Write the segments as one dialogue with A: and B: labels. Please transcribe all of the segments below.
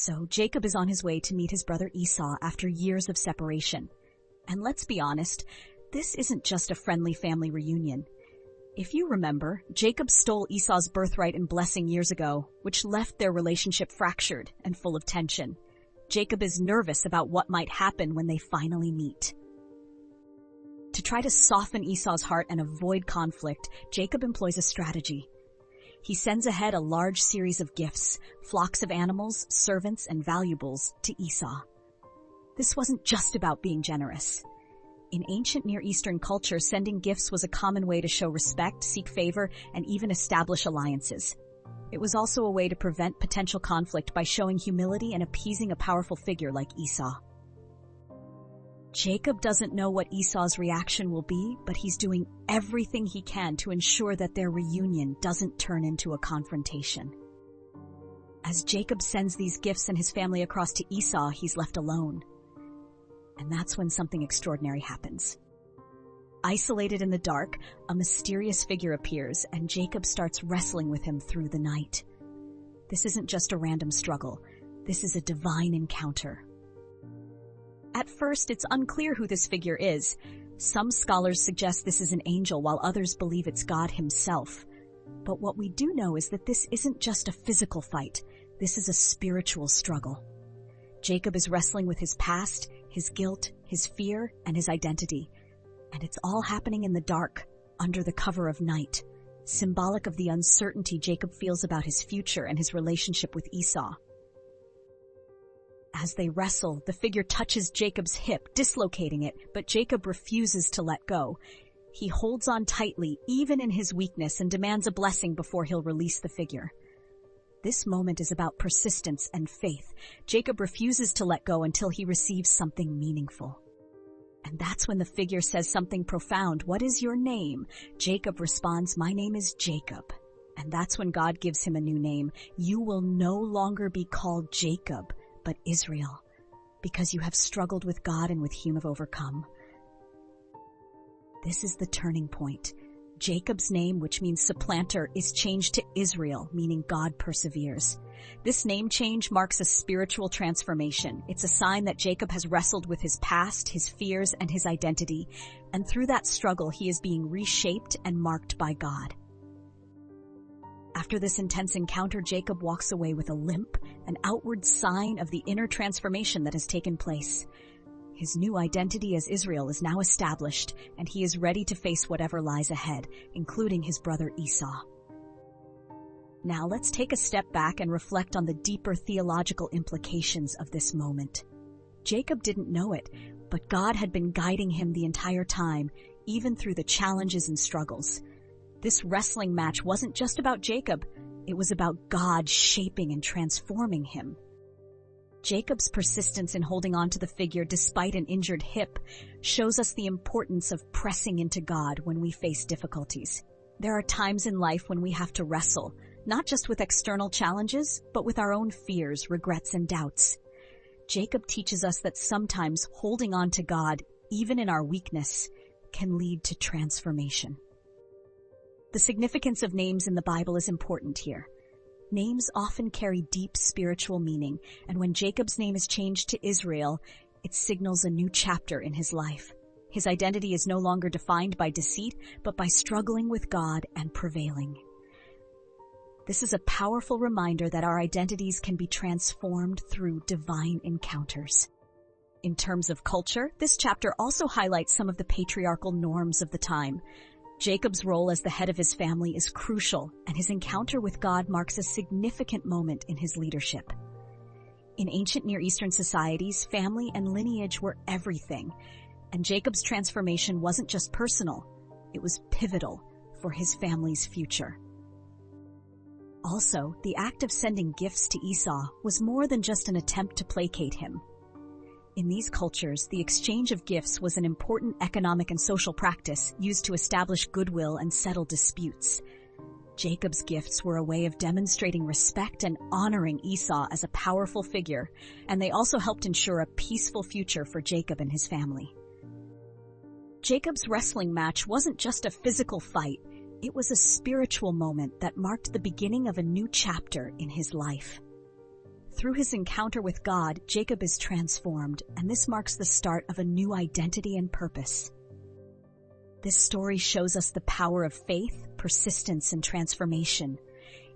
A: So Jacob is on his way to meet his brother Esau after years of separation. And let's be honest, this isn't just a friendly family reunion. If you remember, Jacob stole Esau's birthright and blessing years ago, which left their relationship fractured and full of tension. Jacob is nervous about what might happen when they finally meet. To try to soften Esau's heart and avoid conflict, Jacob employs a strategy. He sends ahead a large series of gifts, flocks of animals, servants, and valuables to Esau. This wasn't just about being generous. In ancient Near Eastern culture, sending gifts was a common way to show respect, seek favor, and even establish alliances. It was also a way to prevent potential conflict by showing humility and appeasing a powerful figure like Esau. Jacob doesn't know what Esau's reaction will be, but he's doing everything he can to ensure that their reunion doesn't turn into a confrontation. As Jacob sends these gifts and his family across to Esau, he's left alone. And that's when something extraordinary happens. Isolated in the dark, a mysterious figure appears, and Jacob starts wrestling with him through the night. This isn't just a random struggle. This is a divine encounter. At first, it's unclear who this figure is. Some scholars suggest this is an angel, while others believe it's God himself. But what we do know is that this isn't just a physical fight. This is a spiritual struggle. Jacob is wrestling with his past, his guilt, his fear, and his identity. And it's all happening in the dark, under the cover of night, symbolic of the uncertainty Jacob feels about his future and his relationship with Esau. As they wrestle, the figure touches Jacob's hip, dislocating it, but Jacob refuses to let go. He holds on tightly, even in his weakness, and demands a blessing before he'll release the figure. This moment is about persistence and faith. Jacob refuses to let go until he receives something meaningful. And that's when the figure says something profound. "What is your name?" Jacob responds, "My name is Jacob." And that's when God gives him a new name. "You will no longer be called Jacob, but Israel, because you have struggled with God and with him have overcome." This is the turning point. Jacob's name, which means supplanter, is changed to Israel, meaning God perseveres. This name change marks a spiritual transformation. It's a sign that Jacob has wrestled with his past, his fears, and his identity, and through that struggle he is being reshaped and marked by God. After this intense encounter, Jacob walks away with a limp, an outward sign of the inner transformation that has taken place. His new identity as Israel is now established, and he is ready to face whatever lies ahead, including his brother Esau. Now let's take a step back and reflect on the deeper theological implications of this moment. Jacob didn't know it, but God had been guiding him the entire time, even through the challenges and struggles. This wrestling match wasn't just about Jacob, it was about God shaping and transforming him. Jacob's persistence in holding on to the figure despite an injured hip shows us the importance of pressing into God when we face difficulties. There are times in life when we have to wrestle, not just with external challenges, but with our own fears, regrets, and doubts. Jacob teaches us that sometimes holding on to God, even in our weakness, can lead to transformation. The significance of names in the Bible is important here. Names often carry deep spiritual meaning, and when Jacob's name is changed to Israel, it signals a new chapter in his life. His identity is no longer defined by deceit, but by struggling with God and prevailing. This is a powerful reminder that our identities can be transformed through divine encounters. In terms of culture, this chapter also highlights some of the patriarchal norms of the time. Jacob's role as the head of his family is crucial, and his encounter with God marks a significant moment in his leadership. In ancient Near Eastern societies, family and lineage were everything, and Jacob's transformation wasn't just personal, it was pivotal for his family's future. Also, the act of sending gifts to Esau was more than just an attempt to placate him. In these cultures, the exchange of gifts was an important economic and social practice used to establish goodwill and settle disputes. Jacob's gifts were a way of demonstrating respect and honoring Esau as a powerful figure, and they also helped ensure a peaceful future for Jacob and his family. Jacob's wrestling match wasn't just a physical fight, it was a spiritual moment that marked the beginning of a new chapter in his life. Through his encounter with God, Jacob is transformed, and this marks the start of a new identity and purpose. This story shows us the power of faith, persistence, and transformation.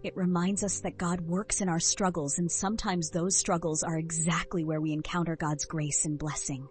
A: It reminds us that God works in our struggles, and sometimes those struggles are exactly where we encounter God's grace and blessing.